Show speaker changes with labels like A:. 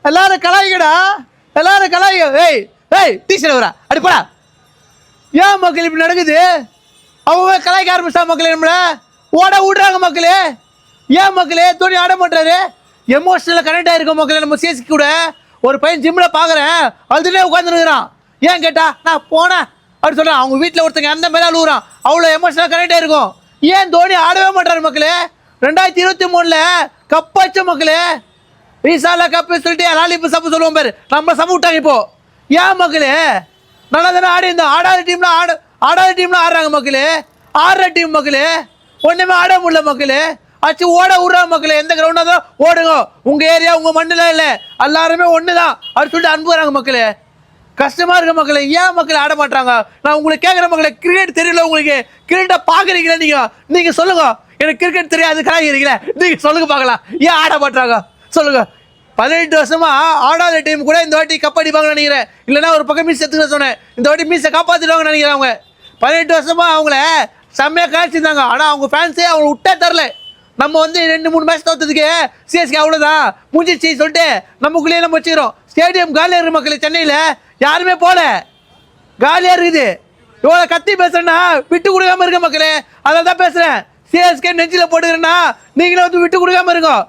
A: எல்லாரும் கலாய்க்கடா, எல்லாரும் கலாய்க்க. ஏய் ஏய் டீச்சர் வரா அடி போடா. ஏன் மக்கள் இப்படி நடக்குது? அவங்க கலாய்க்க ஆரம்பிச்சா மக்களே, நம்மள ஓட விடுறாங்க மக்களே. ஏன் மக்களே தோனி ஆட மாட்டாரு? எமோஷனலாக கனெக்ட் ஆகிருக்க மக்களே. நம்ம சிஎஸ்கே கூட ஒரு பையன் ஜிம்மில் பார்க்குறேன், அதுலேயே உட்காந்துருக்குறான். ஏன் கேட்டா நான் போனேன் அப்படி சொல்கிறேன். அவங்க வீட்டில் ஒருத்தங்க அந்த மாதிரி அழுகுறான், அவ்வளோ எமோஷனலாக கனெக்ட் ஆகிருக்கும். ஏன் தோனி ஆடவே மாட்டாரு மக்களே? 2023 கப்பாச்ச மக்களே. ஈசால கப்பு சொல்லிட்டு எல்லாரும் இப்போ சப்பு சொல்லுவோம் பேர், நம்ம சப்பு விட்டாங்க இப்போ. ஏன் மக்களே நல்லா தானே ஆடி இருந்தோம். ஆடாத டீம்லாம் ஆடுறாங்க மக்களே. ஆடுற டீம் மக்களே ஒன்றுமே ஆட முடியல மக்களே. ஆச்சு ஓட விட்றாங்க மக்களே. எந்த கிரவுண்டாக தான் ஓடுங்க, உங்கள் ஏரியா உங்கள் மண்ணில் இல்லை, எல்லாருமே ஒன்று தான் அப்படின்னு சொல்லிட்டு அனுப்புகிறாங்க மக்களே. கஷ்டமாக இருக்க மக்களே. ஏன் மக்கள் ஆட மாட்டாங்க? நான் உங்களுக்கு கேட்குற மக்களே, கிரிக்கெட் தெரியல உங்களுக்கு? கிரிக்கெட்டை பார்க்குறீங்களா நீங்கள் சொல்லுங்கள். எனக்கு கிரிக்கெட் தெரியாது கலாய்க்கிறீங்களே, நீங்கள் சொல்லுங்க பார்க்கலாம். ஏன் ஆட மாட்டாங்க சொல்லுங்க. 18 வருஷமா ஆடாத டீம் கூட இந்த வாட்டி கப் அடிப்பாங்கன்னு நினைக்கிறேன். இல்லைன்னா ஒரு பக்கம் மீஸ் எடுத்துக்க சொன்னேன், இந்த வாட்டி மீஸை காப்பாற்றிடுவாங்கன்னு நினைக்கிறேன். அவங்க 18 வருஷமா அவங்கள செம்மையாக காய்ச்சிருந்தாங்க. ஆனால் அவங்க ஃபேன்ஸே அவங்க விட்டே தரல. நம்ம வந்து 2-3 மேட்ச் தோற்றதுக்கு சிஎஸ்கே அவ்வளோதான் முடிஞ்சிச்சு சொல்லிட்டு நமக்குள்ளேயே நம்ம வச்சுக்கிறோம். ஸ்டேடியம் காலியாக இருக்கிற மக்கள், சென்னையில் யாருமே போல காலியாக இருக்குது. இவ்வளோ கத்தி பேசுகிறேன்னா விட்டு கொடுக்காம இருக்க மக்களே. அதை தான் பேசுகிறேன். சிஎஸ்கே நெஞ்சில் போட்டுக்கிறேன்னா நீங்களும் வந்து விட்டு கொடுக்காம இருக்கோம்.